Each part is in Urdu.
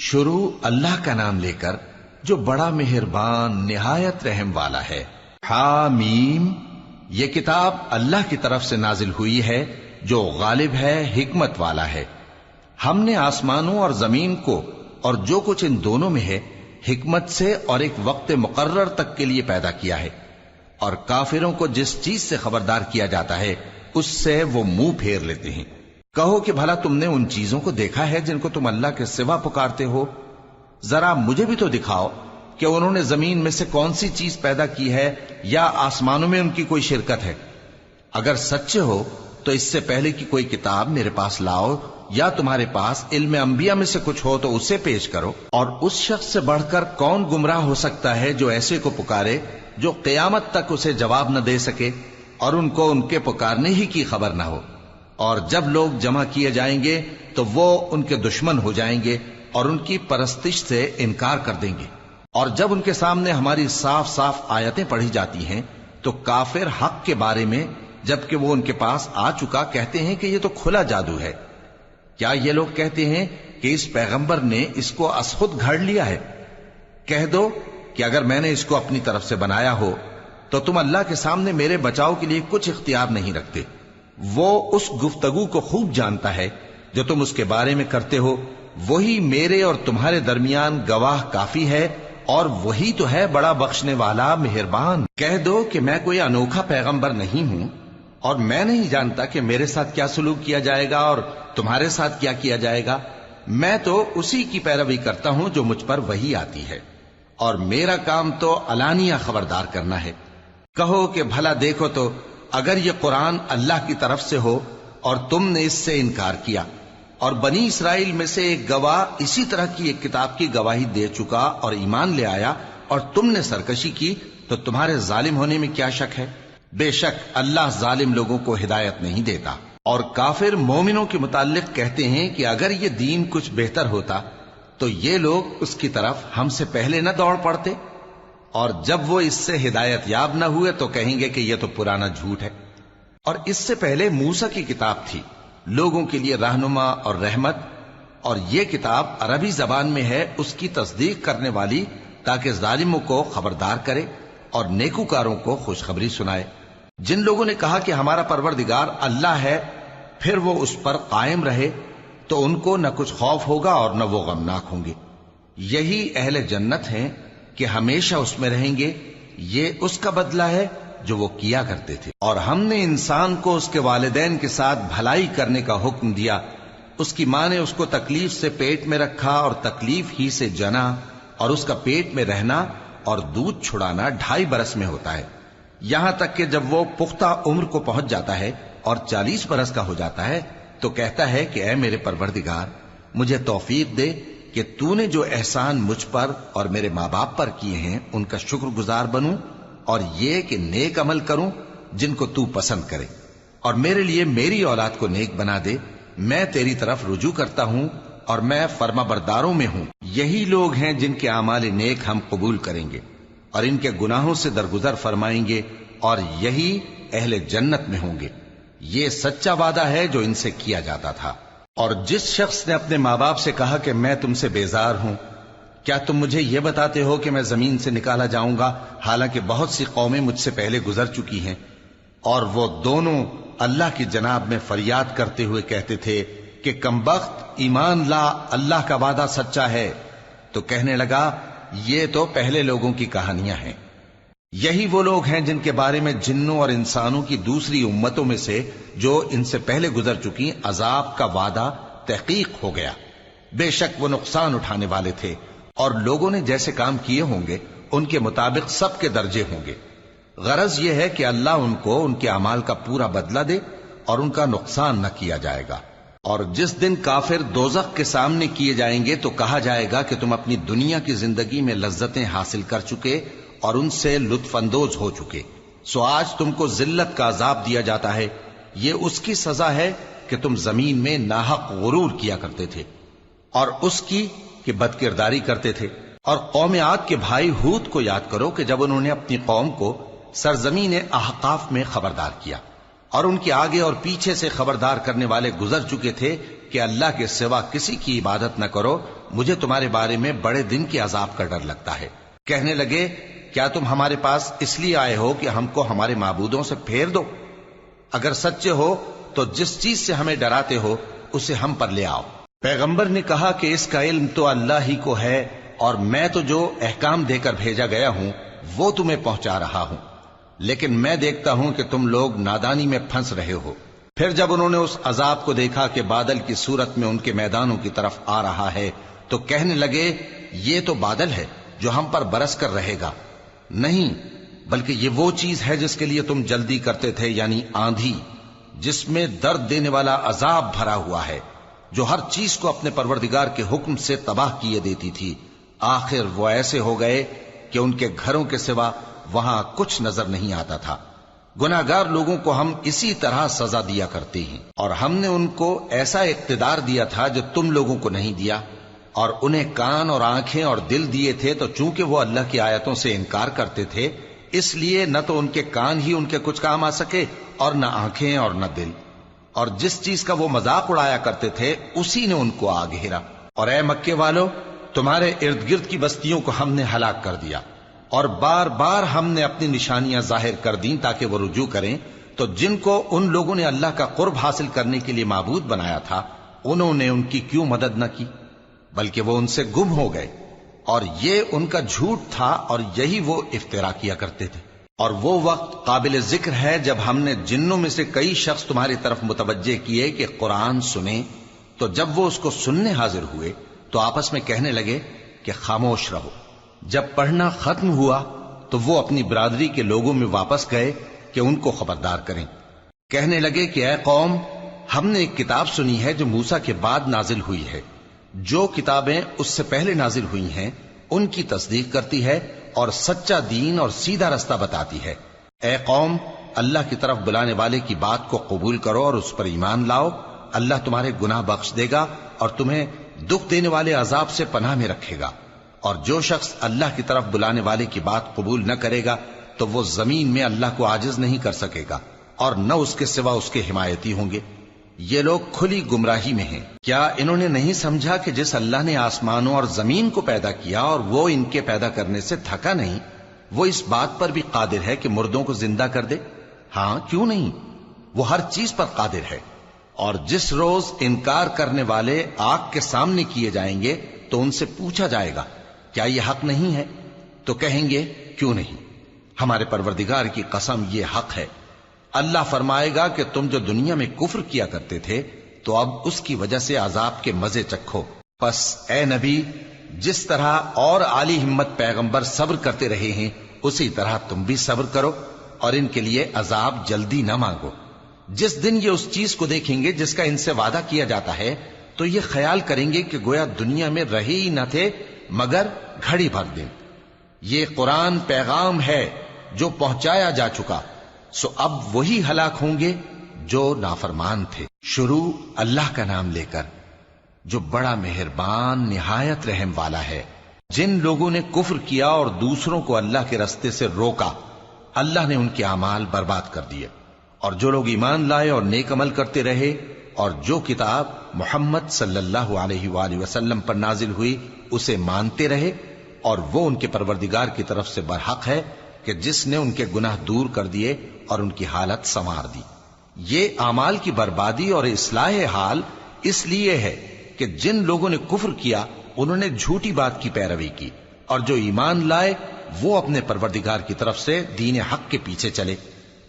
شروع اللہ کا نام لے کر جو بڑا مہربان نہایت رحم والا ہے۔ حامیم، یہ کتاب اللہ کی طرف سے نازل ہوئی ہے جو غالب ہے، حکمت والا ہے۔ ہم نے آسمانوں اور زمین کو اور جو کچھ ان دونوں میں ہے حکمت سے اور ایک وقت مقرر تک کے لیے پیدا کیا ہے، اور کافروں کو جس چیز سے خبردار کیا جاتا ہے اس سے وہ منہ پھیر لیتے ہیں۔ کہو کہ بھلا تم نے ان چیزوں کو دیکھا ہے جن کو تم اللہ کے سوا پکارتے ہو؟ ذرا مجھے بھی تو دکھاؤ کہ انہوں نے زمین میں سے کون سی چیز پیدا کی ہے یا آسمانوں میں ان کی کوئی شرکت ہے؟ اگر سچے ہو تو اس سے پہلے کی کوئی کتاب میرے پاس لاؤ، یا تمہارے پاس علم انبیاء میں سے کچھ ہو تو اسے پیش کرو۔ اور اس شخص سے بڑھ کر کون گمراہ ہو سکتا ہے جو ایسے کو پکارے جو قیامت تک اسے جواب نہ دے سکے اور ان کو ان کے پکارنے ہی کی خبر نہ ہو۔ اور جب لوگ جمع کیے جائیں گے تو وہ ان کے دشمن ہو جائیں گے اور ان کی پرستش سے انکار کر دیں گے۔ اور جب ان کے سامنے ہماری صاف صاف آیتیں پڑھی جاتی ہیں تو کافر حق کے بارے میں جبکہ وہ ان کے پاس آ چکا کہتے ہیں کہ یہ تو کھلا جادو ہے۔ کیا یہ لوگ کہتے ہیں کہ اس پیغمبر نے اس کو از خود گھڑ لیا ہے؟ کہہ دو کہ اگر میں نے اس کو اپنی طرف سے بنایا ہو تو تم اللہ کے سامنے میرے بچاؤ کے لیے کچھ اختیار نہیں رکھتے۔ وہ اس گفتگو کو خوب جانتا ہے جو تم اس کے بارے میں کرتے ہو، وہی میرے اور تمہارے درمیان گواہ کافی ہے، اور وہی تو ہے بڑا بخشنے والا مہربان۔ کہہ دو کہ میں کوئی انوکھا پیغمبر نہیں ہوں، اور میں نہیں جانتا کہ میرے ساتھ کیا سلوک کیا جائے گا اور تمہارے ساتھ کیا کیا جائے گا۔ میں تو اسی کی پیروی کرتا ہوں جو مجھ پر وحی آتی ہے، اور میرا کام تو علانیہ خبردار کرنا ہے۔ کہو کہ بھلا دیکھو تو اگر یہ قرآن اللہ کی طرف سے ہو اور تم نے اس سے انکار کیا، اور بنی اسرائیل میں سے ایک گواہ اسی طرح کی ایک کتاب کی گواہی دے چکا اور ایمان لے آیا اور تم نے سرکشی کی، تو تمہارے ظالم ہونے میں کیا شک ہے؟ بے شک اللہ ظالم لوگوں کو ہدایت نہیں دیتا۔ اور کافر مومنوں کے متعلق کہتے ہیں کہ اگر یہ دین کچھ بہتر ہوتا تو یہ لوگ اس کی طرف ہم سے پہلے نہ دوڑ پڑتے، اور جب وہ اس سے ہدایت یاب نہ ہوئے تو کہیں گے کہ یہ تو پرانا جھوٹ ہے۔ اور اس سے پہلے موسیٰ کی کتاب تھی، لوگوں کے لیے رہنما اور رحمت، اور یہ کتاب عربی زبان میں ہے اس کی تصدیق کرنے والی، تاکہ ظالموں کو خبردار کرے اور نیکوکاروں کو خوشخبری سنائے۔ جن لوگوں نے کہا کہ ہمارا پروردگار اللہ ہے، پھر وہ اس پر قائم رہے تو ان کو نہ کچھ خوف ہوگا اور نہ وہ غمناک ہوں گے۔ یہی اہل جنت ہیں کہ ہمیشہ اس میں رہیں گے، یہ اس کا بدلہ ہے جو وہ کیا کرتے تھے۔ اور ہم نے انسان کو اس کے والدین کے ساتھ بھلائی کرنے کا حکم دیا، اس کی ماں نے اس کو تکلیف سے پیٹ میں رکھا اور تکلیف ہی سے جنا، اور اس کا پیٹ میں رہنا اور دودھ چھڑانا 2.5 برس میں ہوتا ہے، یہاں تک کہ جب وہ پختہ عمر کو پہنچ جاتا ہے اور 40 برس کا ہو جاتا ہے تو کہتا ہے کہ اے میرے پروردگار، مجھے توفیق دے کہ تو نے جو احسان مجھ پر اور میرے ماں باپ پر کیے ہیں ان کا شکر گزار بنوں، اور یہ کہ نیک عمل کروں جن کو تو پسند کرے، اور میرے لیے میری اولاد کو نیک بنا دے۔ میں تیری طرف رجوع کرتا ہوں اور میں فرما برداروں میں ہوں۔ یہی لوگ ہیں جن کے اعمال نیک ہم قبول کریں گے اور ان کے گناہوں سے درگزر فرمائیں گے، اور یہی اہل جنت میں ہوں گے۔ یہ سچا وعدہ ہے جو ان سے کیا جاتا تھا۔ اور جس شخص نے اپنے ماں باپ سے کہا کہ میں تم سے بیزار ہوں، کیا تم مجھے یہ بتاتے ہو کہ میں زمین سے نکالا جاؤں گا، حالانکہ بہت سی قومیں مجھ سے پہلے گزر چکی ہیں؟ اور وہ دونوں اللہ کی جناب میں فریاد کرتے ہوئے کہتے تھے کہ کمبخت، ایمان لا، اللہ کا وعدہ سچا ہے۔ تو کہنے لگا یہ تو پہلے لوگوں کی کہانیاں ہیں۔ یہی وہ لوگ ہیں جن کے بارے میں جنوں اور انسانوں کی دوسری امتوں میں سے جو ان سے پہلے گزر چکی عذاب کا وعدہ تحقیق ہو گیا۔ بے شک وہ نقصان اٹھانے والے تھے، اور لوگوں نے جیسے کام کیے ہوں گے ان کے مطابق سب کے درجے ہوں گے۔ غرض یہ ہے کہ اللہ ان کو ان کے اعمال کا پورا بدلہ دے اور ان کا نقصان نہ کیا جائے گا۔ اور جس دن کافر دوزخ کے سامنے کیے جائیں گے تو کہا جائے گا کہ تم اپنی دنیا کی زندگی میں لذتیں حاصل کر چکے اور ان سے لطف اندوز ہو چکے، سو آج تم کو ذلت کا عذاب دیا جاتا ہے۔ یہ اس کی سزا ہے کہ تم زمین میں ناحق غرور کیا کرتے تھے، اور اس کی کہ بد کرداری کرتے تھے۔ اور قوم عاد کے بھائی ہود کو یاد کرو کہ جب انہوں نے اپنی قوم کو سرزمین احقاف میں خبردار کیا، اور ان کے آگے اور پیچھے سے خبردار کرنے والے گزر چکے تھے کہ اللہ کے سوا کسی کی عبادت نہ کرو مجھے تمہارے بارے میں بڑے دن کے عذاب کا ڈر لگتا ہے۔ کہنے لگے کیا تم ہمارے پاس اس لیے آئے ہو کہ ہم کو ہمارے معبودوں سے پھیر دو؟ اگر سچے ہو تو جس چیز سے ہمیں ڈراتے ہو اسے ہم پر لے آؤ۔ پیغمبر نے کہا کہ اس کا علم تو اللہ ہی کو ہے، اور میں تو جو احکام دے کر بھیجا گیا ہوں وہ تمہیں پہنچا رہا ہوں، لیکن میں دیکھتا ہوں کہ تم لوگ نادانی میں پھنس رہے ہو۔ پھر جب انہوں نے اس عذاب کو دیکھا کہ بادل کی صورت میں ان کے میدانوں کی طرف آ رہا ہے تو کہنے لگے یہ تو بادل ہے جو ہم پر برس کر رہے گا۔ نہیں، بلکہ یہ وہ چیز ہے جس کے لیے تم جلدی کرتے تھے، یعنی آندھی، جس میں درد دینے والا عذاب بھرا ہوا ہے، جو ہر چیز کو اپنے پروردگار کے حکم سے تباہ کیے دیتی تھی۔ آخر وہ ایسے ہو گئے کہ ان کے گھروں کے سوا وہاں کچھ نظر نہیں آتا تھا۔ گناہگار لوگوں کو ہم اسی طرح سزا دیا کرتے ہیں، اور ہم نے ان کو ایسا اقتدار دیا تھا جو تم لوگوں کو نہیں دیا، اور انہیں کان اور آنکھیں اور دل دیے تھے، تو چونکہ وہ اللہ کی آیتوں سے انکار کرتے تھے اس لیے نہ تو ان کے کان ہی ان کے کچھ کام آ سکے اور نہ آنکھیں اور نہ دل، اور جس چیز کا وہ مذاق اڑایا کرتے تھے اسی نے ان کو آ گھیرا۔ اور اے مکے والو، تمہارے ارد گرد کی بستیوں کو ہم نے ہلاک کر دیا، اور بار بار ہم نے اپنی نشانیاں ظاہر کر دیں تاکہ وہ رجوع کریں، تو جن کو ان لوگوں نے اللہ کا قرب حاصل کرنے کے لیے معبود بنایا تھا انہوں نے ان کی کیوں مدد نہ کی، بلکہ وہ ان سے گم ہو گئے، اور یہ ان کا جھوٹ تھا اور یہی وہ افترا کیا کرتے تھے۔ اور وہ وقت قابل ذکر ہے جب ہم نے جنوں میں سے کئی شخص تمہاری طرف متوجہ کیے کہ قرآن سنیں، تو جب وہ اس کو سننے حاضر ہوئے تو آپس میں کہنے لگے کہ خاموش رہو۔ جب پڑھنا ختم ہوا تو وہ اپنی برادری کے لوگوں میں واپس گئے کہ ان کو خبردار کریں۔ کہنے لگے کہ اے قوم، ہم نے ایک کتاب سنی ہے جو موسیٰ کے بعد نازل ہوئی ہے، جو کتابیں اس سے پہلے نازل ہوئی ہیں ان کی تصدیق کرتی ہے اور سچا دین اور سیدھا رستہ بتاتی ہے۔ اے قوم، اللہ کی طرف بلانے والے کی بات کو قبول کرو اور اس پر ایمان لاؤ، اللہ تمہارے گناہ بخش دے گا اور تمہیں دکھ دینے والے عذاب سے پناہ میں رکھے گا۔ اور جو شخص اللہ کی طرف بلانے والے کی بات قبول نہ کرے گا تو وہ زمین میں اللہ کو عاجز نہیں کر سکے گا، اور نہ اس کے سوا اس کے حمایتی ہوں گے۔ یہ لوگ کھلی گمراہی میں ہیں۔ کیا انہوں نے نہیں سمجھا کہ جس اللہ نے آسمانوں اور زمین کو پیدا کیا اور وہ ان کے پیدا کرنے سے تھکا نہیں، وہ اس بات پر بھی قادر ہے کہ مردوں کو زندہ کر دے؟ ہاں، کیوں نہیں، وہ ہر چیز پر قادر ہے۔ اور جس روز انکار کرنے والے آگ کے سامنے کیے جائیں گے تو ان سے پوچھا جائے گا کیا یہ حق نہیں ہے؟ تو کہیں گے کیوں نہیں، ہمارے پروردگار کی قسم یہ حق ہے۔ اللہ فرمائے گا کہ تم جو دنیا میں کفر کیا کرتے تھے تو اب اس کی وجہ سے عذاب کے مزے چکھو۔ پس اے نبی، جس طرح اور عالی ہمت پیغمبر صبر کرتے رہے ہیں اسی طرح تم بھی صبر کرو، اور ان کے لیے عذاب جلدی نہ مانگو۔ جس دن یہ اس چیز کو دیکھیں گے جس کا ان سے وعدہ کیا جاتا ہے تو یہ خیال کریں گے کہ گویا دنیا میں رہے ہی نہ تھے مگر گھڑی بھر دن۔ یہ قرآن پیغام ہے جو پہنچایا جا چکا، سو اب وہی ہلاک ہوں گے جو نافرمان تھے۔ شروع اللہ کا نام لے کر جو بڑا مہربان نہایت رحم والا ہے۔ جن لوگوں نے کفر کیا اور دوسروں کو اللہ کے رستے سے روکا، اللہ نے ان کے اعمال برباد کر دیے، اور جو لوگ ایمان لائے اور نیک عمل کرتے رہے اور جو کتاب محمد صلی اللہ علیہ وآلہ وسلم پر نازل ہوئی اسے مانتے رہے، اور وہ ان کے پروردگار کی طرف سے برحق ہے کہ جس نے ان کے گناہ دور کر دیے اور ان کی حالت سنوار دی۔ یہ اعمال کی بربادی اور اصلاح حال اس لیے ہے کہ جن لوگوں نے کفر کیا انہوں نے جھوٹی بات کی پیروی کی، اور جو ایمان لائے وہ اپنے پروردگار کی طرف سے دین حق کے پیچھے چلے۔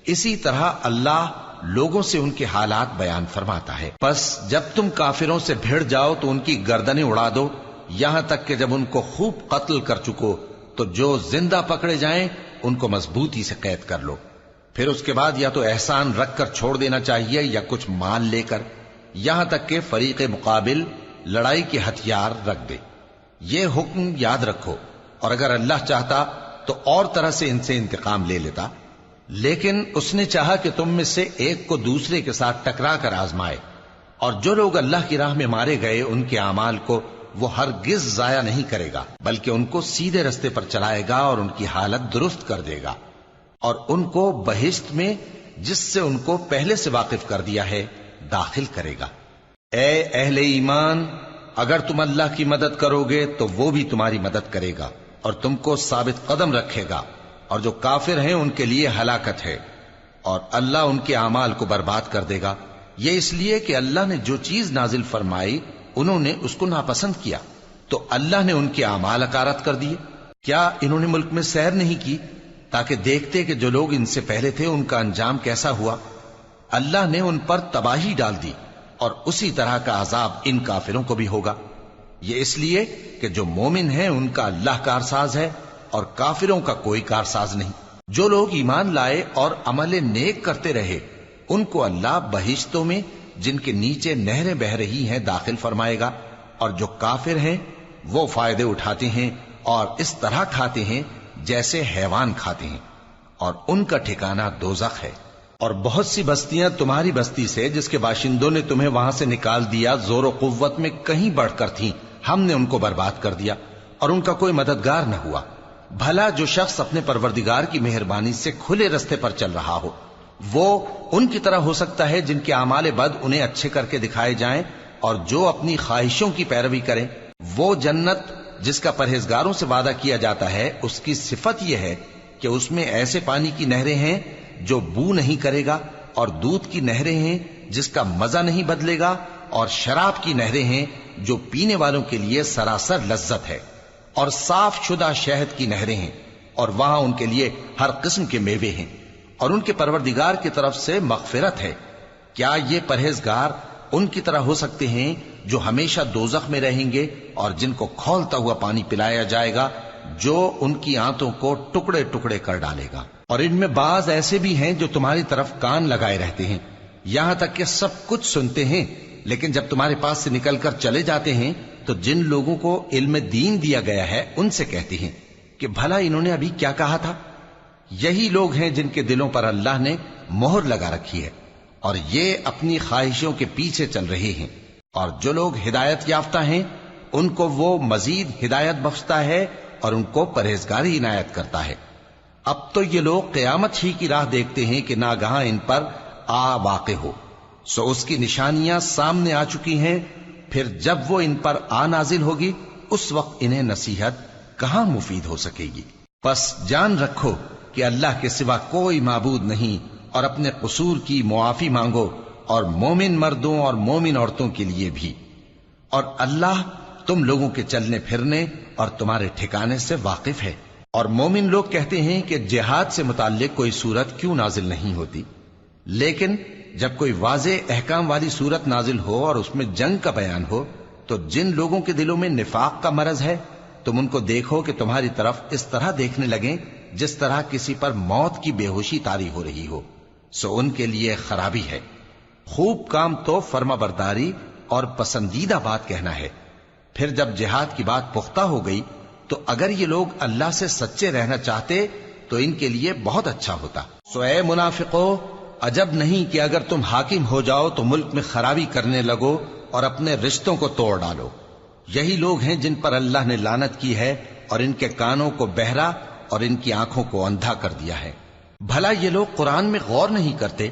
اسی طرح اللہ لوگوں سے ان کے حالات بیان فرماتا ہے۔ پس جب تم کافروں سے بھیڑ جاؤ تو ان کی گردنیں اڑا دو، یہاں تک کہ جب ان کو خوب قتل کر چکو تو جو زندہ پکڑے جائیں ان کو مضبوطی سے قید کر لو۔ پھر اس کے بعد یا تو احسان رکھ کر چھوڑ دینا چاہیے یا کچھ مال لے کر، یہاں تک کہ فریق مقابل لڑائی کے ہتھیار رکھ دے۔ یہ حکم یاد رکھو، اور اگر اللہ چاہتا تو اور طرح سے ان سے انتقام لے لیتا، لیکن اس نے چاہا کہ تم میں سے ایک کو دوسرے کے ساتھ ٹکرا کر آزمائے۔ اور جو لوگ اللہ کی راہ میں مارے گئے ان کے اعمال کو وہ ہرگز ضائع نہیں کرے گا، بلکہ ان کو سیدھے رستے پر چلائے گا اور ان کی حالت درست کر دے گا، اور ان کو بہشت میں جس سے ان کو پہلے سے واقف کر دیا ہے داخل کرے گا۔ اے اہل ایمان، اگر تم اللہ کی مدد کرو گے تو وہ بھی تمہاری مدد کرے گا اور تم کو ثابت قدم رکھے گا، اور جو کافر ہیں ان کے لیے ہلاکت ہے، اور اللہ ان کے اعمال کو برباد کر دے گا۔ یہ اس لیے کہ اللہ نے جو چیز نازل فرمائی انہوں نے اس کو ناپسند کیا، تو اللہ نے ان کے اعمال اکارت کر دیے۔ کیا انہوں نے ملک میں سیر نہیں کی تاکہ دیکھتے کہ جو لوگ ان سے پہلے تھے ان کا انجام کیسا ہوا؟ اللہ نے ان پر تباہی ڈال دی، اور اسی طرح کا عذاب ان کافروں کو بھی ہوگا۔ یہ اس لیے کہ جو مومن ہیں ان کا اللہ کارساز ہے اور کافروں کا کوئی کارساز نہیں۔ جو لوگ ایمان لائے اور عمل نیک کرتے رہے ان کو اللہ بہشتوں میں جن کے نیچے نہریں بہ رہی ہیں داخل فرمائے گا، اور جو کافر ہیں وہ فائدے اٹھاتے ہیں اور اس طرح کھاتے ہیں جیسے حیوان کھاتے ہیں، اور ان کا ٹھکانہ دوزخ ہے۔ اور بہت سی بستیاں تمہاری بستی سے جس کے باشندوں نے تمہیں وہاں سے نکال دیا زور و قوت میں کہیں بڑھ کر تھیں، ہم نے ان کو برباد کر دیا اور ان کا کوئی مددگار نہ ہوا۔ بھلا جو شخص اپنے پروردگار کی مہربانی سے کھلے رستے پر چل رہا ہو وہ ان کی طرح ہو سکتا ہے جن کے اعمال بد انہیں اچھے کر کے دکھائے جائیں، اور جو اپنی خواہشوں کی پیروی کریں۔ وہ جنت جس کا پرہیزگاروں سے وعدہ کیا جاتا ہے اس کی صفت یہ ہے کہ اس میں ایسے پانی کی نہریں ہیں جو بو نہیں کرے گا، اور دودھ کی نہریں ہیں جس کا مزہ نہیں بدلے گا، اور شراب کی نہریں ہیں جو پینے والوں کے لیے سراسر لذت ہے، اور صاف شدہ شہد کی نہریں ہیں، اور وہاں ان کے لیے ہر قسم کے میوے ہیں، اور ان کے پروردگار کی طرف سے مغفرت ہے۔ کیا یہ پرہیزگار ان کی طرح ہو سکتے ہیں جو ہمیشہ دوزخ میں رہیں گے اور جن کو کھولتا ہوا پانی پلایا جائے گا جو ان کی آنتوں کو ٹکڑے ٹکڑے کر ڈالے گا؟ اور ان میں بعض ایسے بھی ہیں جو تمہاری طرف کان لگائے رہتے ہیں، یہاں تک کہ سب کچھ سنتے ہیں، لیکن جب تمہارے پاس سے نکل کر چلے جاتے ہیں تو جن لوگوں کو علم دین دیا گیا ہے ان سے کہتے ہیں کہ بھلا انہوں نے ابھی کیا کہا تھا؟ یہی لوگ ہیں جن کے دلوں پر اللہ نے مہر لگا رکھی ہے، اور یہ اپنی خواہشوں کے پیچھے چل رہے ہیں۔ اور جو لوگ ہدایت یافتہ ہیں ان کو وہ مزید ہدایت بخشتا ہے اور ان کو پرہیزگاری عنایت کرتا ہے۔ اب تو یہ لوگ قیامت ہی کی راہ دیکھتے ہیں کہ ناگہاں ان پر آ واقع ہو، سو اس کی نشانیاں سامنے آ چکی ہیں، پھر جب وہ ان پر آ نازل ہوگی اس وقت انہیں نصیحت کہاں مفید ہو سکے گی۔ پس جان رکھو کہ اللہ کے سوا کوئی معبود نہیں، اور اپنے قصور کی معافی مانگو، اور مومن مردوں اور مومن عورتوں کے لیے بھی۔ اور اللہ تم لوگوں کے چلنے پھرنے اور تمہارے ٹھکانے سے واقف ہے۔ اور مومن لوگ کہتے ہیں کہ جہاد سے متعلق کوئی سورت کیوں نازل نہیں ہوتی، لیکن جب کوئی واضح احکام والی سورت نازل ہو اور اس میں جنگ کا بیان ہو تو جن لوگوں کے دلوں میں نفاق کا مرض ہے تم ان کو دیکھو کہ تمہاری طرف اس طرح دیکھنے لگیں جس طرح کسی پر موت کی بے ہوشی طاری ہو رہی ہو، سو ان کے لیے خرابی ہے۔ خوب کام تو فرما برداری اور پسندیدہ بات کہنا ہے۔ پھر جب جہاد کی بات پختہ ہو گئی تو اگر یہ لوگ اللہ سے سچے رہنا چاہتے تو ان کے لیے بہت اچھا ہوتا۔ سو اے منافقو، عجب نہیں کہ اگر تم حاکم ہو جاؤ تو ملک میں خرابی کرنے لگو اور اپنے رشتوں کو توڑ ڈالو۔ یہی لوگ ہیں جن پر اللہ نے لعنت کی ہے اور ان کے کانوں کو بہرا اور ان کی آنکھوں کو اندھا کر دیا ہے۔ بھلا یہ لوگ قرآن میں غور نہیں کرتے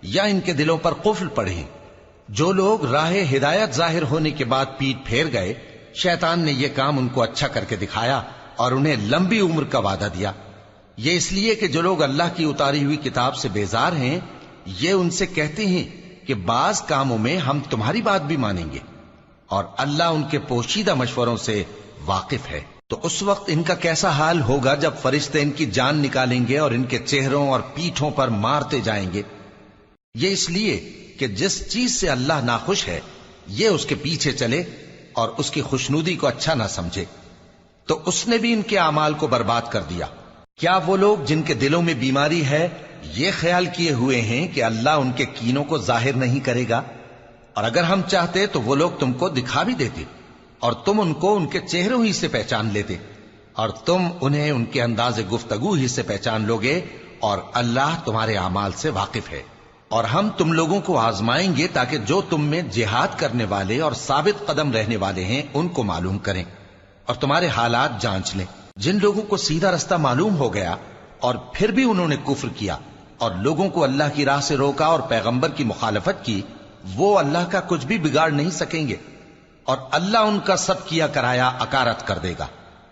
یا ان کے دلوں پر قفل پڑے ہیں؟ جو لوگ راہ ہدایت ظاہر ہونے کے بعد پیٹ پھیر گئے، شیطان نے یہ کام ان کو اچھا کر کے دکھایا اور انہیں لمبی عمر کا وعدہ دیا۔ یہ اس لیے کہ جو لوگ اللہ کی اتاری ہوئی کتاب سے بیزار ہیں یہ ان سے کہتے ہیں کہ بعض کاموں میں ہم تمہاری بات بھی مانیں گے، اور اللہ ان کے پوشیدہ مشوروں سے واقف ہے۔ تو اس وقت ان کا کیسا حال ہوگا جب فرشتے ان کی جان نکالیں گے اور ان کے چہروں اور پیٹھوں پر مارتے جائیں گے۔ یہ اس لیے کہ جس چیز سے اللہ ناخوش ہے یہ اس کے پیچھے چلے اور اس کی خوشنودی کو اچھا نہ سمجھے، تو اس نے بھی ان کے اعمال کو برباد کر دیا۔ کیا وہ لوگ جن کے دلوں میں بیماری ہے یہ خیال کیے ہوئے ہیں کہ اللہ ان کے کینوں کو ظاہر نہیں کرے گا؟ اور اگر ہم چاہتے تو وہ لوگ تم کو دکھا بھی دیتے اور تم ان کو ان کے چہروں ہی سے پہچان لیتے، اور تم انہیں ان کے انداز گفتگو ہی سے پہچان لوگے، اور اللہ تمہارے اعمال سے واقف ہے۔ اور ہم تم لوگوں کو آزمائیں گے تاکہ جو تم میں جہاد کرنے والے اور ثابت قدم رہنے والے ہیں ان کو معلوم کریں اور تمہارے حالات جانچ لیں۔ جن لوگوں کو سیدھا رستہ معلوم ہو گیا اور پھر بھی انہوں نے کفر کیا اور لوگوں کو اللہ کی راہ سے روکا اور پیغمبر کی مخالفت کی، وہ اللہ کا کچھ بھی بگاڑ نہیں سکیں گے۔ اور اللہ ان کا سب کیا کرایا اکارت کر دے گا۔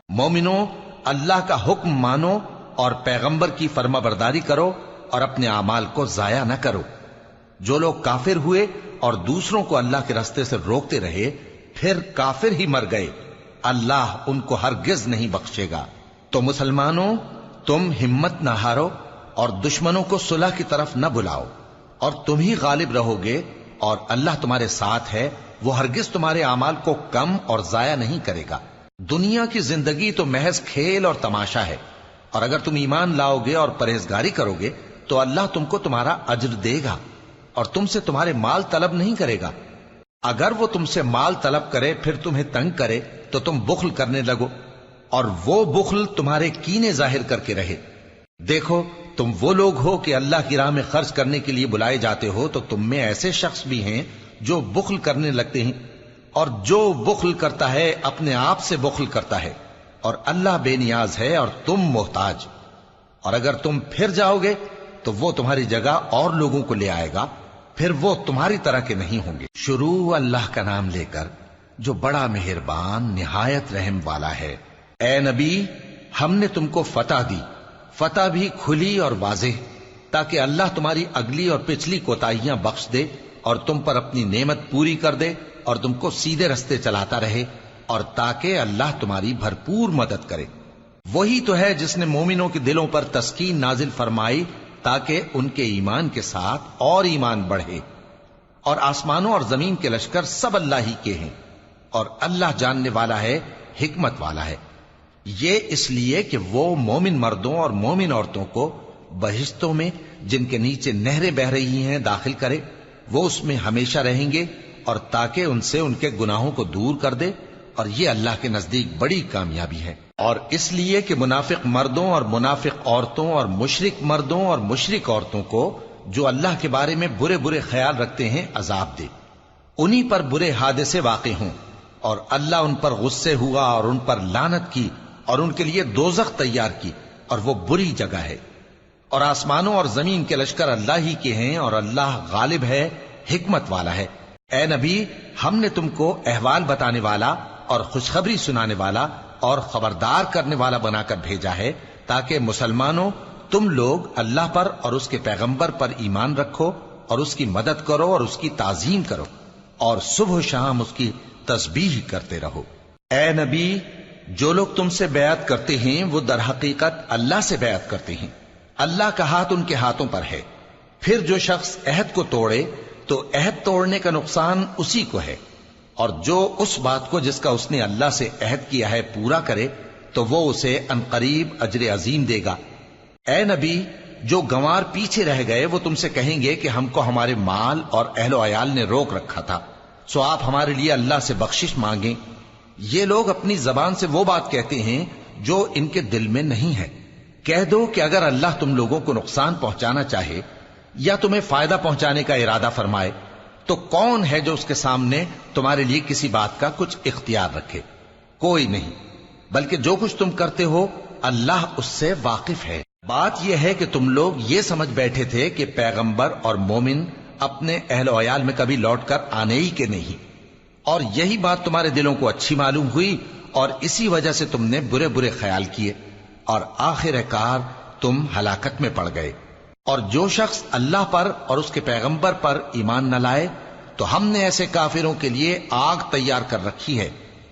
مومنو، اللہ کا حکم مانو اور پیغمبر کی فرما برداری کرو اور اپنے اعمال کو ضائع نہ کرو۔ جو لوگ کافر ہوئے اور دوسروں کو اللہ کے راستے سے روکتے رہے پھر کافر ہی مر گئے، اللہ ان کو ہرگز نہیں بخشے گا۔ تو مسلمانوں، تم ہمت نہ ہارو اور دشمنوں کو صلح کی طرف نہ بلاؤ، اور تم ہی غالب رہو گے، اور اللہ تمہارے ساتھ ہے، وہ ہرگز تمہارے اعمال کو کم اور ضائع نہیں کرے گا۔ دنیا کی زندگی تو محض کھیل اور تماشا ہے، اور اگر تم ایمان لاؤ گے اور پرہیزگاری کرو گے تو اللہ تم کو تمہارا اجر دے گا اور تم سے تمہارے مال طلب نہیں کرے گا۔ اگر وہ تم سے مال طلب کرے پھر تمہیں تنگ کرے تو تم بخل کرنے لگو، اور وہ بخل تمہارے کینے ظاہر کر کے رہے۔ دیکھو، تم وہ لوگ ہو کہ اللہ کی راہ میں خرچ کرنے کے لیے بلائے جاتے ہو، تو تم میں ایسے شخص بھی ہیں جو بخل کرنے لگتے ہیں، اور جو بخل کرتا ہے اپنے آپ سے بخل کرتا ہے، اور اللہ بے نیاز ہے اور تم محتاج۔ اور اگر تم پھر جاؤ گے تو وہ تمہاری جگہ اور لوگوں کو لے آئے گا، پھر وہ تمہاری طرح کے نہیں ہوں گے۔ شروع اللہ کا نام لے کر جو بڑا مہربان نہایت رحم والا ہے۔ اے نبی، ہم نے تم کو فتح دی، فتح بھی کھلی اور واضح، تاکہ اللہ تمہاری اگلی اور پچھلی کوتاہیاں بخش دے اور تم پر اپنی نعمت پوری کر دے اور تم کو سیدھے رستے چلاتا رہے، اور تاکہ اللہ تمہاری بھرپور مدد کرے۔ وہی تو ہے جس نے مومنوں کے دلوں پر تسکین نازل فرمائی تاکہ ان کے ایمان کے ساتھ اور ایمان بڑھے۔ اور آسمانوں اور زمین کے لشکر سب اللہ ہی کے ہیں، اور اللہ جاننے والا ہے، حکمت والا ہے۔ یہ اس لیے کہ وہ مومن مردوں اور مومن عورتوں کو بہشتوں میں جن کے نیچے نہریں بہ رہی ہیں داخل کرے، وہ اس میں ہمیشہ رہیں گے، اور تاکہ ان سے ان کے گناہوں کو دور کر دے، اور یہ اللہ کے نزدیک بڑی کامیابی ہے۔ اور اس لیے کہ منافق مردوں اور منافق عورتوں اور مشرک مردوں اور مشرک عورتوں کو جو اللہ کے بارے میں برے برے خیال رکھتے ہیں عذاب دے، انہی پر برے حادثے واقع ہوں، اور اللہ ان پر غصے ہوا اور ان پر لعنت کی اور ان کے لیے دوزخ تیار کی، اور وہ بری جگہ ہے۔ اور آسمانوں اور زمین کے لشکر اللہ ہی کے ہیں، اور اللہ غالب ہے، حکمت والا ہے۔ اے نبی، ہم نے تم کو احوال بتانے والا اور خوشخبری سنانے والا اور خبردار کرنے والا بنا کر بھیجا ہے، تاکہ مسلمانوں تم لوگ اللہ پر اور اس کے پیغمبر پر ایمان رکھو اور اس کی مدد کرو اور اس کی تعظیم کرو، اور صبح و شام اس کی تسبیح کرتے رہو۔ اے نبی، جو لوگ تم سے بیعت کرتے ہیں وہ در حقیقت اللہ سے بیعت کرتے ہیں، اللہ کا ہاتھ ان کے ہاتھوں پر ہے۔ پھر جو شخص عہد کو توڑے تو عہد توڑنے کا نقصان اسی کو ہے، اور جو اس بات کو جس کا اس نے اللہ سے عہد کیا ہے پورا کرے تو وہ اسے عنقریب اجر عظیم دے گا۔ اے نبی، جو گنوار پیچھے رہ گئے وہ تم سے کہیں گے کہ ہم کو ہمارے مال اور اہل و عیال نے روک رکھا تھا، سو آپ ہمارے لیے اللہ سے بخشش مانگیں۔ یہ لوگ اپنی زبان سے وہ بات کہتے ہیں جو ان کے دل میں نہیں ہے۔ کہہ دو کہ اگر اللہ تم لوگوں کو نقصان پہنچانا چاہے یا تمہیں فائدہ پہنچانے کا ارادہ فرمائے تو کون ہے جو اس کے سامنے تمہارے لیے کسی بات کا کچھ اختیار رکھے؟ کوئی نہیں، بلکہ جو کچھ تم کرتے ہو اللہ اس سے واقف ہے۔ بات یہ ہے کہ تم لوگ یہ سمجھ بیٹھے تھے کہ پیغمبر اور مومن اپنے اہل و عیال میں کبھی لوٹ کر آنے ہی کے نہیں، اور یہی بات تمہارے دلوں کو اچھی معلوم ہوئی اور اسی وجہ سے تم نے برے برے خیال کیے، اور آخر کار تم ہلاکت میں پڑ گئے۔ اور جو شخص اللہ پر اور اس کے پیغمبر پر ایمان نہ لائے تو ہم نے ایسے کافروں کے لیے آگ تیار کر رکھی ہے،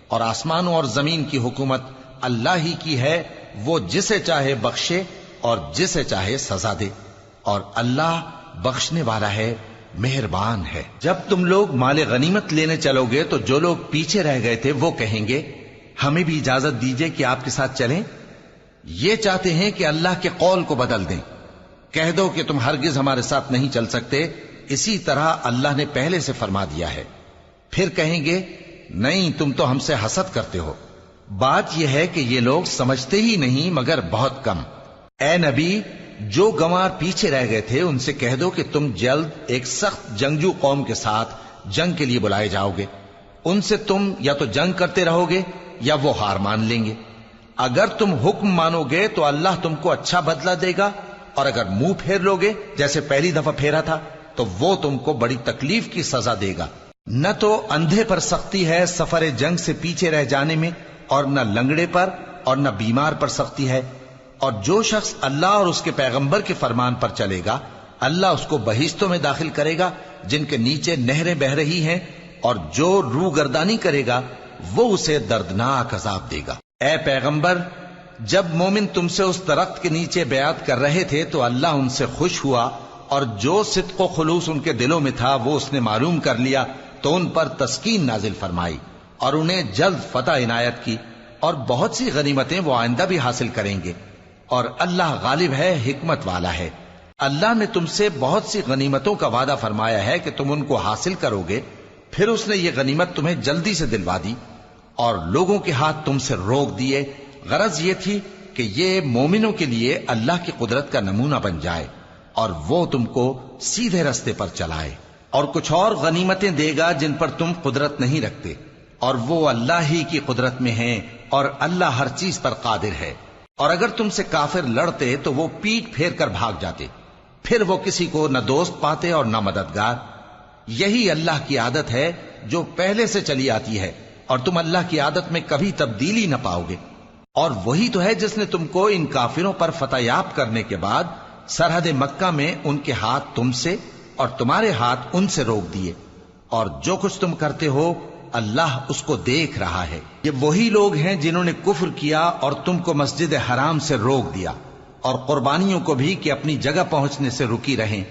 اور آسمانوں اور زمین کی حکومت اللہ ہی کی ہے، وہ جسے چاہے بخشے اور جسے چاہے سزا دے، اور اللہ بخشنے والا ہے، مہربان ہے۔ جب تم لوگ مال غنیمت لینے چلو گے تو جو لوگ پیچھے رہ گئے تھے وہ کہیں گے ہمیں بھی اجازت دیجئے کہ آپ کے ساتھ چلیں۔ یہ چاہتے ہیں کہ اللہ کے قول کو بدل دیں۔ کہہ دو کہ تم ہرگز ہمارے ساتھ نہیں چل سکتے، اسی طرح اللہ نے پہلے سے فرما دیا ہے۔ پھر کہیں گے نہیں، تم تو ہم سے حسد کرتے ہو۔ بات یہ ہے کہ یہ لوگ سمجھتے ہی نہیں مگر بہت کم۔ اے نبی، جو گنوار پیچھے رہ گئے تھے ان سے کہہ دو کہ تم جلد ایک سخت جنگجو قوم کے ساتھ جنگ کے لیے بلائے جاؤ گے، ان سے تم یا تو جنگ کرتے رہو گے یا وہ ہار مان لیں گے۔ اگر تم حکم مانو گے تو اللہ تم کو اچھا بدلہ دے گا، اور اگر منہ پھیر لو گے جیسے پہلی دفعہ پھیرا تھا تو وہ تم کو بڑی تکلیف کی سزا دے گا۔ نہ تو اندھے پر سختی ہے سفر جنگ سے پیچھے رہ جانے میں، اور نہ لنگڑے پر اور نہ بیمار پر سختی ہے، اور جو شخص اللہ اور اس کے پیغمبر کے فرمان پر چلے گا اللہ اس کو بہشتوں میں داخل کرے گا جن کے نیچے نہریں بہ رہی ہیں، اور جو روگردانی کرے گا وہ اسے دردناک عذاب دے گا۔ اے پیغمبر، جب مومن تم سے اس درخت کے نیچے بیعت کر رہے تھے تو اللہ ان سے خوش ہوا، اور جو صدق و خلوص ان کے دلوں میں تھا وہ اس نے معلوم کر لیا تو ان پر تسکین نازل فرمائی اور انہیں جلد فتح عنایت کی، اور بہت سی غنیمتیں وہ آئندہ بھی حاصل کریں گے، اور اللہ غالب ہے، حکمت والا ہے۔ اللہ نے تم سے بہت سی غنیمتوں کا وعدہ فرمایا ہے کہ تم ان کو حاصل کرو گے، پھر اس نے یہ غنیمت تمہیں جلدی سے دلوا دی اور لوگوں کے ہاتھ تم سے روک دیے۔ غرض یہ تھی کہ یہ مومنوں کے لیے اللہ کی قدرت کا نمونہ بن جائے اور وہ تم کو سیدھے رستے پر چلائے، اور کچھ اور غنیمتیں دے گا جن پر تم قدرت نہیں رکھتے، اور وہ اللہ ہی کی قدرت میں ہیں، اور اللہ ہر چیز پر قادر ہے۔ اور اگر تم سے کافر لڑتے تو وہ پیٹ پھیر کر بھاگ جاتے، پھر وہ کسی کو نہ دوست پاتے اور نہ مددگار۔ یہی اللہ کی عادت ہے جو پہلے سے چلی آتی ہے، اور تم اللہ کی عادت میں کبھی تبدیلی نہ پاؤ گے۔ اور وہی تو ہے جس نے تم کو ان کافروں پر فتح یاب کرنے کے بعد سرحد مکہ میں ان کے ہاتھ تم سے اور تمہارے ہاتھ ان سے روک دیے، اور جو کچھ تم کرتے ہو اللہ اس کو دیکھ رہا ہے۔ یہ وہی لوگ ہیں جنہوں نے کفر کیا اور تم کو مسجد حرام سے روک دیا، اور قربانیوں کو بھی کہ اپنی جگہ پہنچنے سے رکی رہیں۔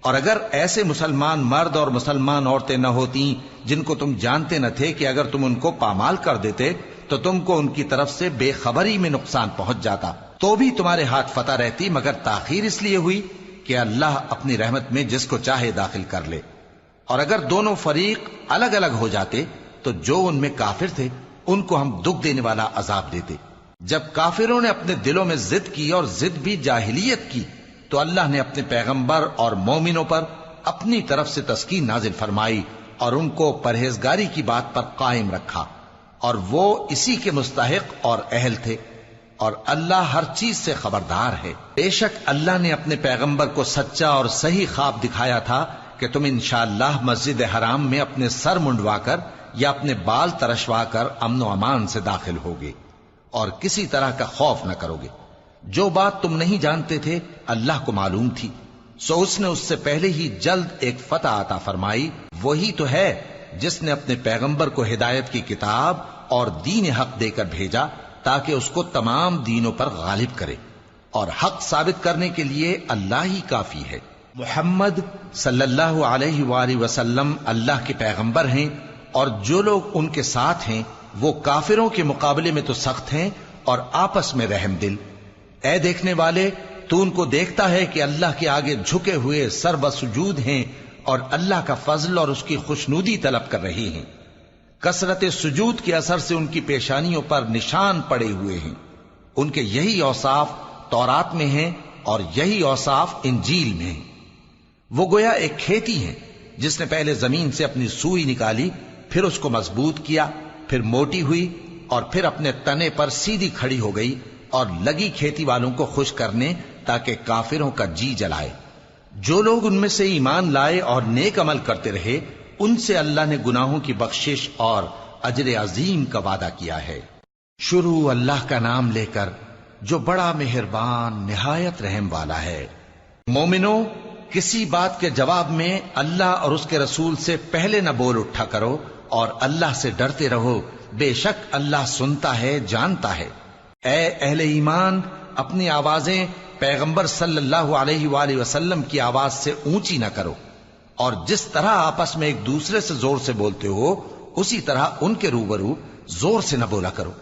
اور اگر ایسے مسلمان مرد اور مسلمان عورتیں نہ ہوتی جن کو تم جانتے نہ تھے کہ اگر تم ان کو پامال کر دیتے تو تم کو ان کی طرف سے بے خبری میں نقصان پہنچ جاتا، تو بھی تمہارے ہاتھ فتح رہتی، مگر تاخیر اس لیے ہوئی کہ اللہ اپنی رحمت میں جس کو چاہے داخل کر لے۔ اور اگر دونوں فریق الگ الگ ہو جاتے تو جو ان میں کافر تھے ان کو ہم دکھ دینے والا عذاب دیتے۔ جب کافروں نے اپنے دلوں میں ضد کی، اور ضد بھی جاہلیت کی، تو اللہ نے اپنے پیغمبر اور مومنوں پر اپنی طرف سے تسکین نازل فرمائی اور ان کو پرہیزگاری کی بات پر قائم رکھا، اور وہ اسی کے مستحق اور اہل تھے، اور اللہ ہر چیز سے خبردار ہے۔ بے شک اللہ نے اپنے پیغمبر کو سچا اور صحیح خواب دکھایا تھا کہ تم انشاءاللہ مسجد حرام میں اپنے سر منڈوا کر یا اپنے بال ترشوا کر امن و امان سے داخل ہوگے اور کسی طرح کا خوف نہ کرو گے۔ جو بات تم نہیں جانتے تھے اللہ کو معلوم تھی، سو اس نے اس سے پہلے ہی جلد ایک فتح عطا فرمائی۔ وہی تو ہے جس نے اپنے پیغمبر کو ہدایت کی کتاب اور دین حق دے کر بھیجا تاکہ اس کو تمام دینوں پر غالب کرے، اور حق ثابت کرنے کے لیے اللہ ہی کافی ہے۔ محمد صلی اللہ علیہ وآلہ وسلم اللہ کے پیغمبر ہیں، اور جو لوگ ان کے ساتھ ہیں وہ کافروں کے مقابلے میں تو سخت ہیں اور آپس میں رحم دل۔ اے دیکھنے والے، تو ان کو دیکھتا ہے کہ اللہ کے آگے جھکے ہوئے سر بسجود ہیں اور اللہ کا فضل اور اس کی خوشنودی طلب کر رہے ہیں۔ کثرت سجود کے اثر سے ان کی پیشانیوں پر نشان پڑے ہوئے ہیں۔ ان کے یہی اوصاف تورات میں ہیں اور یہی اوصاف انجیل میں ہیں۔ وہ گویا ایک کھیتی ہے جس نے پہلے زمین سے اپنی سوئی نکالی، پھر اس کو مضبوط کیا، پھر موٹی ہوئی، اور پھر اپنے تنے پر سیدھی کھڑی ہو گئی، اور لگی کھیتی والوں کو خوش کرنے تاکہ کافروں کا جی جلائے۔ جو لوگ ان میں سے ایمان لائے اور نیک عمل کرتے رہے ان سے اللہ نے گناہوں کی بخشش اور اجر عظیم کا وعدہ کیا ہے۔ شروع اللہ کا نام لے کر جو بڑا مہربان نہایت رحم والا ہے۔ مومنو، کسی بات کے جواب میں اللہ اور اس کے رسول سے پہلے نہ بول اٹھا کرو، اور اللہ سے ڈرتے رہو، بے شک اللہ سنتا ہے، جانتا ہے۔ اے اہل ایمان، اپنی آوازیں پیغمبر صلی اللہ علیہ وآلہ وسلم کی آواز سے اونچی نہ کرو، اور جس طرح آپس میں ایک دوسرے سے زور سے بولتے ہو اسی طرح ان کے روبرو زور سے نہ بولا کرو،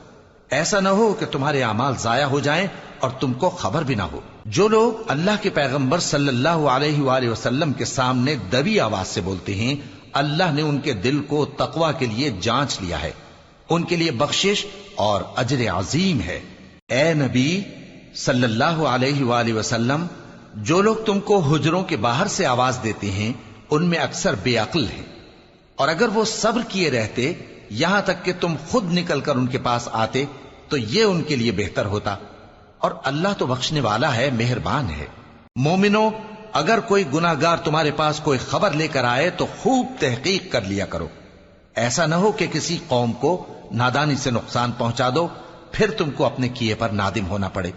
ایسا نہ ہو کہ تمہارے اعمال ضائع ہو جائیں اور تم کو خبر بھی نہ ہو۔ جو لوگ اللہ کے پیغمبر صلی اللہ علیہ وآلہ وسلم کے سامنے دبی آواز سے بولتے ہیں اللہ نے ان کے دل کو تقوی کے لیے جانچ لیا ہے، ان کے لیے بخشش اور اجر عظیم ہے۔ اے نبی صلی اللہ علیہ وآلہ وسلم، جو لوگ تم کو حجروں کے باہر سے آواز دیتے ہیں ان میں اکثر بے عقل ہیں، اور اگر وہ صبر کیے رہتے یہاں تک کہ تم خود نکل کر ان کے پاس آتے تو یہ ان کے لیے بہتر ہوتا، اور اللہ تو بخشنے والا ہے، مہربان ہے۔ مومنو، اگر کوئی گناہگار تمہارے پاس کوئی خبر لے کر آئے تو خوب تحقیق کر لیا کرو، ایسا نہ ہو کہ کسی قوم کو نادانی سے نقصان پہنچا دو، پھر تم کو اپنے کیے پر نادم ہونا پڑے۔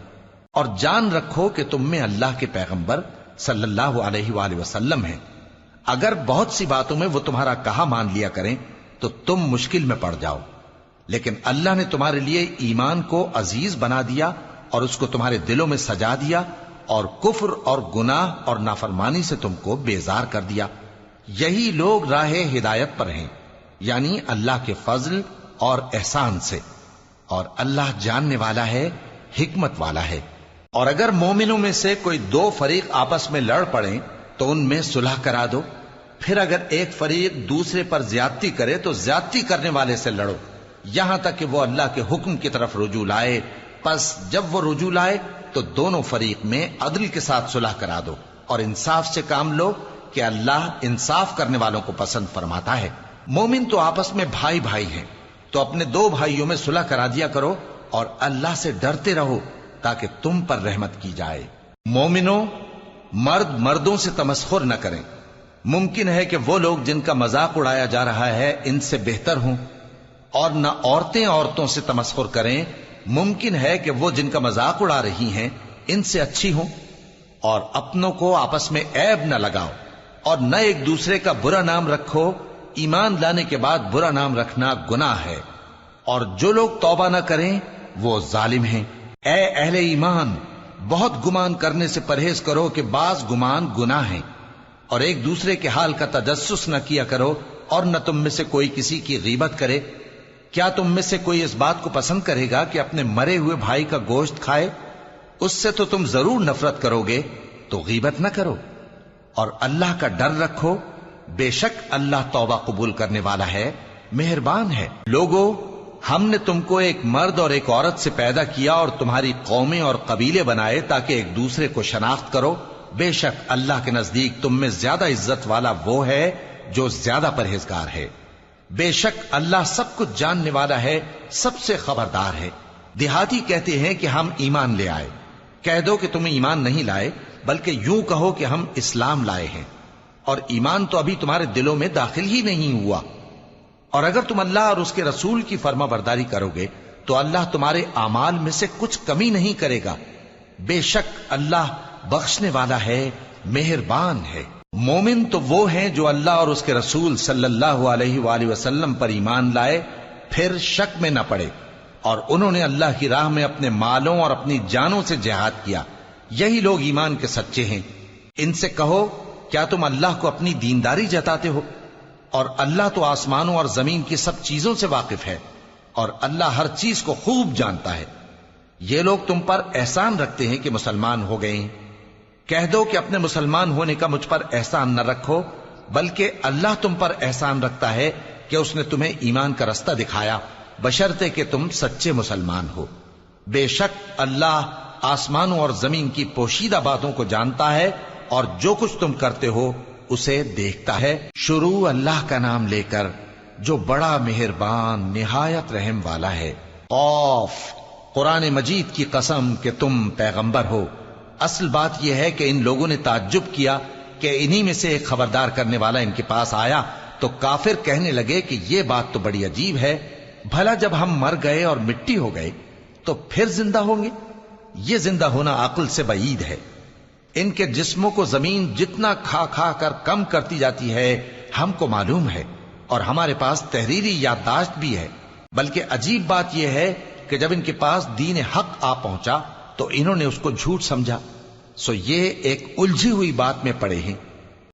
اور جان رکھو کہ تم میں اللہ کے پیغمبر صلی اللہ علیہ وآلہ وسلم ہیں، اگر بہت سی باتوں میں وہ تمہارا کہا مان لیا کریں تو تم مشکل میں پڑ جاؤ، لیکن اللہ نے تمہارے لیے ایمان کو عزیز بنا دیا اور اس کو تمہارے دلوں میں سجا دیا، اور کفر اور گناہ اور نافرمانی سے تم کو بیزار کر دیا۔ یہی لوگ راہ ہدایت پر ہیں، یعنی اللہ کے فضل اور احسان سے، اور اللہ جاننے والا ہے، حکمت والا ہے۔ اور اگر مومنوں میں سے کوئی دو فریق آپس میں لڑ پڑیں تو ان میں صلح کرا دو، پھر اگر ایک فریق دوسرے پر زیادتی کرے تو زیادتی کرنے والے سے لڑو، یہاں تک کہ وہ اللہ کے حکم کی طرف رجوع لائے۔ پس جب وہ رجوع لائے تو دونوں فریق میں عدل کے ساتھ صلح کرا دو اور انصاف سے کام لو کہ اللہ انصاف کرنے والوں کو پسند فرماتا ہے۔ مومن تو آپس میں بھائی بھائی ہیں، تو اپنے دو بھائیوں میں صلح کرا دیا کرو اور اللہ سے ڈرتے رہو تاکہ تم پر رحمت کی جائے۔ مومنوں، مرد مردوں سے تمسخر نہ کریں۔ ممکن ہے کہ وہ لوگ جن کا مذاق اڑایا جا رہا ہے ان سے بہتر ہوں، اور نہ عورتیں عورتوں سے تمسخر کریں۔ ممکن ہے کہ وہ جن کا مذاق اڑا رہی ہیں ان سے اچھی ہوں۔ اور اپنوں کو آپس میں عیب نہ لگاؤ اور نہ ایک دوسرے کا برا نام رکھو، ایمان لانے کے بعد برا نام رکھنا گناہ ہے، اور جو لوگ توبہ نہ کریں وہ ظالم ہیں۔ اے اہل ایمان، بہت گمان کرنے سے پرہیز کرو کہ بعض گمان گناہ ہیں، اور ایک دوسرے کے حال کا تجسس نہ کیا کرو، اور نہ تم میں سے کوئی کسی کی غیبت کرے۔ کیا تم میں سے کوئی اس بات کو پسند کرے گا کہ اپنے مرے ہوئے بھائی کا گوشت کھائے؟ اس سے تو تم ضرور نفرت کرو گے، تو غیبت نہ کرو، اور اللہ کا ڈر رکھو، بے شک اللہ توبہ قبول کرنے والا ہے، مہربان ہے۔ لوگو، ہم نے تم کو ایک مرد اور ایک عورت سے پیدا کیا اور تمہاری قومیں اور قبیلے بنائے تاکہ ایک دوسرے کو شناخت کرو۔ بے شک اللہ کے نزدیک تم میں زیادہ عزت والا وہ ہے جو زیادہ پرہیزگار ہے۔ بے شک اللہ سب کچھ جاننے والا ہے، سب سے خبردار ہے۔ دیہاتی کہتے ہیں کہ ہم ایمان لے آئے، کہہ دو کہ تم ایمان نہیں لائے، بلکہ یوں کہو کہ ہم اسلام لائے ہیں، اور ایمان تو ابھی تمہارے دلوں میں داخل ہی نہیں ہوا۔ اور اگر تم اللہ اور اس کے رسول کی فرما برداری کرو گے تو اللہ تمہارے اعمال میں سے کچھ کمی نہیں کرے گا۔ بے شک اللہ بخشنے والا ہے، مہربان ہے۔ مومن تو وہ ہیں جو اللہ اور اس کے رسول صلی اللہ علیہ وآلہ وسلم پر ایمان لائے، پھر شک میں نہ پڑے، اور انہوں نے اللہ کی راہ میں اپنے مالوں اور اپنی جانوں سے جہاد کیا۔ یہی لوگ ایمان کے سچے ہیں۔ ان سے کہو، کیا تم اللہ کو اپنی دینداری جتاتے ہو؟ اور اللہ تو آسمانوں اور زمین کی سب چیزوں سے واقف ہے، اور اللہ ہر چیز کو خوب جانتا ہے۔ یہ لوگ تم پر احسان رکھتے ہیں کہ مسلمان ہو گئے ہیں۔ کہہ دو کہ اپنے مسلمان ہونے کا مجھ پر احسان نہ رکھو، بلکہ اللہ تم پر احسان رکھتا ہے کہ اس نے تمہیں ایمان کا رستہ دکھایا، بشرطے کہ تم سچے مسلمان ہو۔ بے شک اللہ آسمانوں اور زمین کی پوشیدہ باتوں کو جانتا ہے، اور جو کچھ تم کرتے ہو اسے دیکھتا ہے۔ شروع اللہ کا نام لے کر جو بڑا مہربان نہایت رحم والا ہے۔ قاف، قرآن مجید کی قسم کہ تم پیغمبر ہو۔ اصل بات یہ ہے کہ ان لوگوں نے تعجب کیا کہ انہی میں سے ایک خبردار کرنے والا ان کے پاس آیا، تو کافر کہنے لگے کہ یہ بات تو بڑی عجیب ہے، بھلا جب ہم مر گئے اور مٹی ہو گئے تو پھر زندہ ہوں گے؟ یہ زندہ ہونا عقل سے بعید ہے۔ ان کے جسموں کو زمین جتنا کھا کھا کر کم کرتی جاتی ہے ہم کو معلوم ہے، اور ہمارے پاس تحریری یادداشت بھی ہے۔ بلکہ عجیب بات یہ ہے کہ جب ان کے پاس دین حق آ پہنچا تو انہوں نے اس کو جھوٹ سمجھا۔ سو یہ ایک الجھی ہوئی بات میں پڑے ہیں۔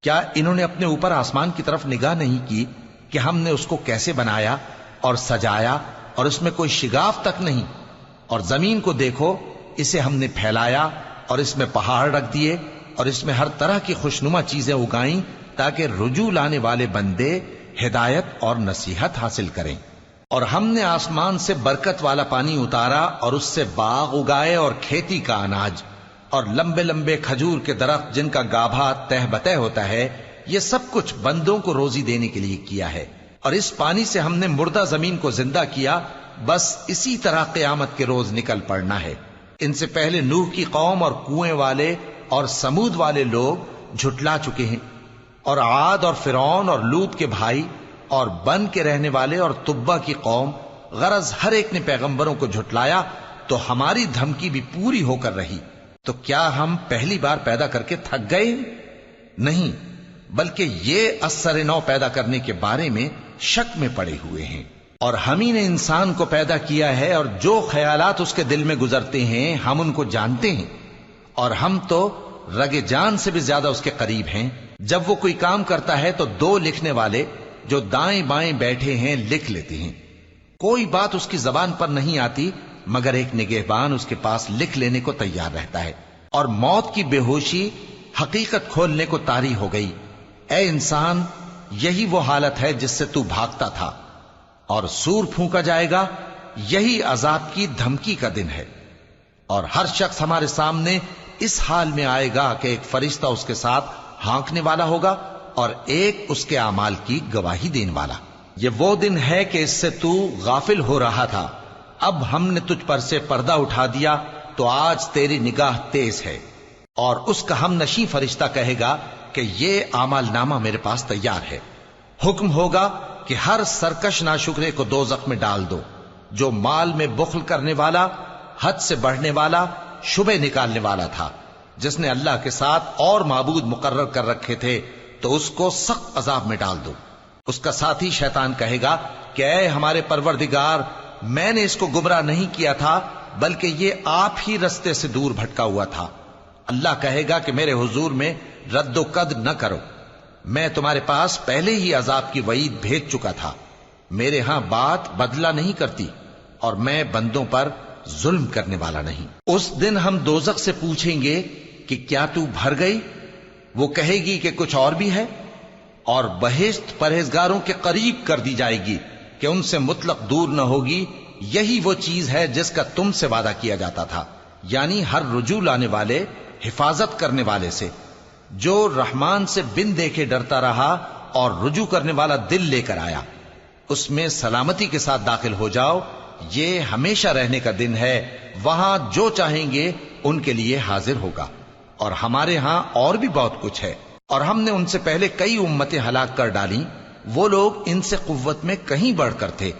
کیا انہوں نے اپنے اوپر آسمان کی طرف نگاہ نہیں کی کہ ہم نے اس کو کیسے بنایا اور سجایا، اور اس میں کوئی شگاف تک نہیں؟ اور زمین کو دیکھو، اسے ہم نے پھیلایا اور اس میں پہاڑ رکھ دیے، اور اس میں ہر طرح کی خوشنما چیزیں اگائیں تاکہ رجوع لانے والے بندے ہدایت اور نصیحت حاصل کریں۔ اور ہم نے آسمان سے برکت والا پانی اتارا اور اس سے باغ اگائے اور کھیتی کا اناج، اور لمبے لمبے کھجور کے درخت جن کا گابھا تہ بتہ ہوتا ہے۔ یہ سب کچھ بندوں کو روزی دینے کے لیے کیا ہے۔ اور اس پانی سے ہم نے مردہ زمین کو زندہ کیا، بس اسی طرح قیامت کے روز نکل پڑنا ہے۔ ان سے پہلے نوح کی قوم اور کنویں والے اور سمود والے لوگ جھٹلا چکے ہیں، اور عاد اور فرعون اور لوط کے بھائی اور بن کے رہنے والے اور تبا کی قوم، غرض ہر ایک نے پیغمبروں کو جھٹلایا، تو ہماری دھمکی بھی پوری ہو کر رہی۔ تو کیا ہم پہلی بار پیدا کر کے تھک گئے؟ نہیں، بلکہ یہ اثر نو پیدا کرنے کے بارے میں شک میں پڑے ہوئے ہیں۔ اور ہم ہی نے انسان کو پیدا کیا ہے، اور جو خیالات اس کے دل میں گزرتے ہیں ہم ان کو جانتے ہیں، اور ہم تو رگ جان سے بھی زیادہ اس کے قریب ہیں۔ جب وہ کوئی کام کرتا ہے تو دو لکھنے والے جو دائیں بائیں بیٹھے ہیں لکھ لیتے ہیں۔ کوئی بات اس کی زبان پر نہیں آتی مگر ایک نگہبان اس کے پاس لکھ لینے کو تیار رہتا ہے۔ اور موت کی بے ہوشی حقیقت کھولنے کو طاری ہو گئی۔ اے انسان، یہی وہ حالت ہے جس سے تو بھاگتا تھا، اور سور پھونکا جائے گا، یہی عذاب کی دھمکی کا دن ہے۔ اور ہر شخص ہمارے سامنے اس حال میں آئے گا کہ ایک فرشتہ اس کے ساتھ ہانکنے والا ہوگا اور ایک اس کے اعمال کی گواہی دینے والا۔ یہ وہ دن ہے کہ اس سے تو غافل ہو رہا تھا، اب ہم نے تجھ پر سے پردہ اٹھا دیا تو آج تیری نگاہ تیز ہے۔ اور اس کا ہم نشیں فرشتہ کہے گا کہ یہ اعمال نامہ میرے پاس تیار ہے۔ حکم ہوگا کہ ہر سرکش ناشکرے کو دوزخ میں ڈال دو، جو مال میں بخل کرنے والا، حد سے بڑھنے والا، شبہ نکالنے والا تھا، جس نے اللہ کے ساتھ اور معبود مقرر کر رکھے تھے، تو اس کو سخت عذاب میں ڈال دو۔ اس کا ساتھی شیطان کہے گا کہ اے ہمارے پروردگار، میں نے اس کو گمراہ نہیں کیا تھا بلکہ یہ آپ ہی رستے سے دور بھٹکا ہوا تھا۔ اللہ کہے گا کہ میرے حضور میں رد و قد نہ کرو، میں تمہارے پاس پہلے ہی عذاب کی وعید بھیج چکا تھا۔ میرے ہاں بات بدلہ نہیں کرتی، اور میں بندوں پر ظلم کرنے والا نہیں۔ اس دن ہم دوزخ سے پوچھیں گے کہ کیا تو بھر گئی؟ وہ کہے گی کہ کچھ اور بھی ہے۔ اور بہشت پرہیزگاروں کے قریب کر دی جائے گی کہ ان سے مطلق دور نہ ہوگی۔ یہی وہ چیز ہے جس کا تم سے وعدہ کیا جاتا تھا، یعنی ہر رجوع لانے والے، حفاظت کرنے والے سے، جو رحمان سے بن دیکھے ڈرتا رہا اور رجوع کرنے والا دل لے کر آیا، اس میں سلامتی کے ساتھ داخل ہو جاؤ۔ یہ ہمیشہ رہنے کا دن ہے، وہاں جو چاہیں گے ان کے لیے حاضر ہوگا۔ اور ہمارے ہاں اور بھی بہت کچھ ہے، اور ہم نے ان سے پہلے کئی امتیں ہلاک کر ڈالیں، وہ لوگ ان سے قوت میں کہیں بڑھ کر تھے۔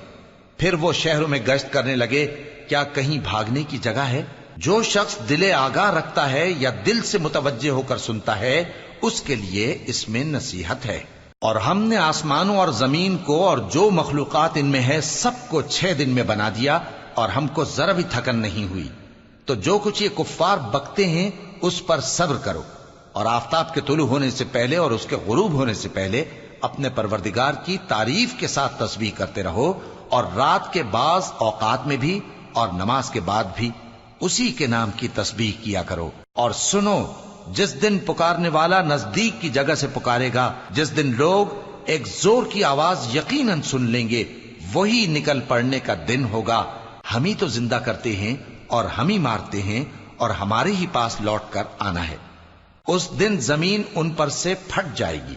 پھر وہ شہروں میں گشت کرنے لگے، کیا کہیں بھاگنے کی جگہ ہے؟ جو شخص دل آگاہ رکھتا ہے یا دل سے متوجہ ہو کر سنتا ہے، اس کے لیے اس میں نصیحت ہے۔ اور ہم نے آسمانوں اور زمین کو اور جو مخلوقات ان میں ہے سب کو 6 دن میں بنا دیا، اور ہم کو ذرا بھی تھکن نہیں ہوئی۔ تو جو کچھ یہ کفار بکتے ہیں اس پر صبر کرو، اور آفتاب کے طلوع ہونے سے پہلے اور اس کے غروب ہونے سے پہلے اپنے پروردگار کی تعریف کے ساتھ تسبیح کرتے رہو، اور رات کے بعض اوقات میں بھی اور نماز کے بعد بھی اسی کے نام کی تسبیح کیا کرو۔ اور سنو، جس دن پکارنے والا نزدیک کی جگہ سے پکارے گا، جس دن لوگ ایک زور کی آواز یقیناً سن لیں گے، وہی نکل پڑنے کا دن ہوگا۔ ہم ہی تو زندہ کرتے ہیں اور ہم ہی مارتے ہیں، اور ہمارے ہی پاس لوٹ کر آنا ہے۔ اس دن زمین ان پر سے پھٹ جائے گی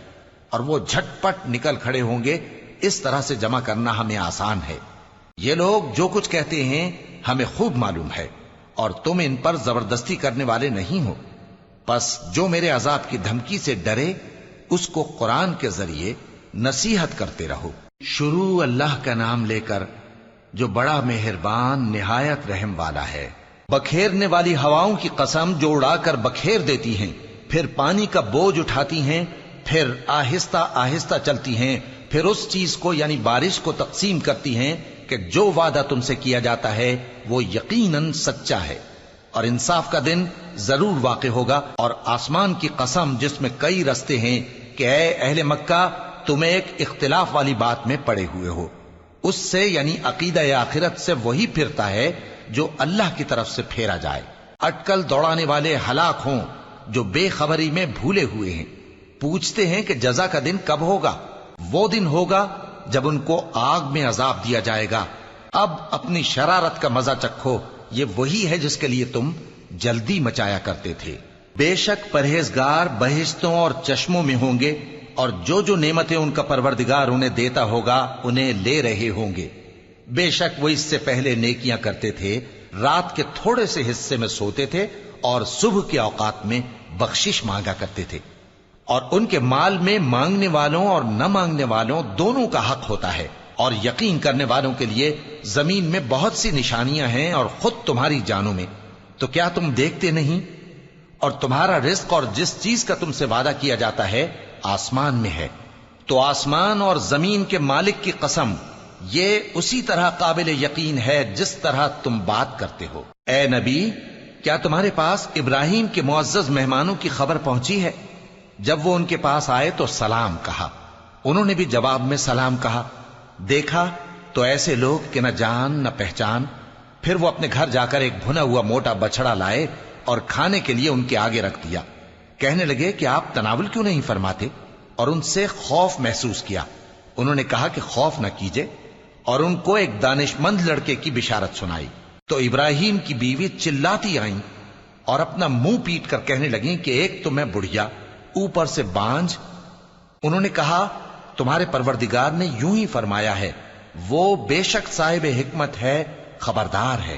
اور وہ جھٹ پٹ نکل کھڑے ہوں گے۔ اس طرح سے جمع کرنا ہمیں آسان ہے۔ یہ لوگ جو کچھ کہتے ہیں ہمیں خوب معلوم ہے، اور تم ان پر زبردستی کرنے والے نہیں ہو۔ پس جو میرے عذاب کی دھمکی سے ڈرے، اس کو قرآن کے ذریعے نصیحت کرتے رہو۔ شروع اللہ کا نام لے کر جو بڑا مہربان نہایت رحم والا ہے۔ بکھیرنے والی ہواؤں کی قسم جو اڑا کر بکھیر دیتی ہیں، پھر پانی کا بوجھ اٹھاتی ہیں، پھر آہستہ آہستہ چلتی ہیں، پھر اس چیز کو یعنی بارش کو تقسیم کرتی ہیں کہ جو وعدہ تم سے کیا جاتا ہے وہ یقیناً سچا ہے، اور انصاف کا دن ضرور واقع ہوگا۔ اور آسمان کی قسم جس میں کئی رستے ہیں کہ اے اہل مکہ، تم ایک اختلاف والی بات میں پڑے ہوئے ہو، اس سے یعنی عقیدہ آخرت سے وہی پھرتا ہے جو اللہ کی طرف سے پھیرا جائے۔ اٹکل دوڑانے والے ہلاک ہوں جو بے خبری میں بھولے ہوئے ہیں۔ پوچھتے ہیں کہ جزا کا دن کب ہوگا؟ وہ دن ہوگا جب ان کو آگ میں عذاب دیا جائے گا۔ اب اپنی شرارت کا مزہ چکھو، یہ وہی ہے جس کے لیے تم جلدی مچایا کرتے تھے۔ بے شک پرہیزگار بہشتوں اور چشموں میں ہوں گے، اور جو جو نعمتیں ان کا پروردگار انہیں دیتا ہوگا انہیں لے رہے ہوں گے۔ بے شک وہ اس سے پہلے نیکیاں کرتے تھے، رات کے تھوڑے سے حصے میں سوتے تھے اور صبح کے اوقات میں بخشش مانگا کرتے تھے۔ اور ان کے مال میں مانگنے والوں اور نہ مانگنے والوں دونوں کا حق ہوتا ہے، اور یقین کرنے والوں کے لیے زمین میں بہت سی نشانیاں ہیں اور خود تمہاری جانوں میں، تو کیا تم دیکھتے نہیں؟ اور تمہارا رزق اور جس چیز کا تم سے وعدہ کیا جاتا ہے آسمان میں ہے، تو آسمان اور زمین کے مالک کی قسم، یہ اسی طرح قابل یقین ہے جس طرح تم بات کرتے ہو۔ اے نبی، کیا تمہارے پاس ابراہیم کے معزز مہمانوں کی خبر پہنچی ہے؟ جب وہ ان کے پاس آئے تو سلام کہا، انہوں نے بھی جواب میں سلام کہا۔ دیکھا تو ایسے لوگ کہ نہ جان نہ پہچان۔ پھر وہ اپنے گھر جا کر ایک بھنا ہوا موٹا بچڑا لائے اور کھانے کے لیے ان کے آگے رکھ دیا۔ کہنے لگے کہ آپ تناول کیوں نہیں فرماتے؟ اور ان سے خوف محسوس کیا۔ انہوں نے کہا کہ خوف نہ کیجے، اور ان کو ایک دانش مند لڑکے کی بشارت سنائی۔ تو ابراہیم کی بیوی چلاتی آئیں اور اپنا منہ پیٹ کر کہنے لگیں کہ ایک تو میں بڑھیا، اوپر سے بانجھ۔ انہوں نے کہا تمہارے پروردگار نے یوں ہی فرمایا ہے، وہ بے شک صاحب حکمت ہے، خبردار ہے۔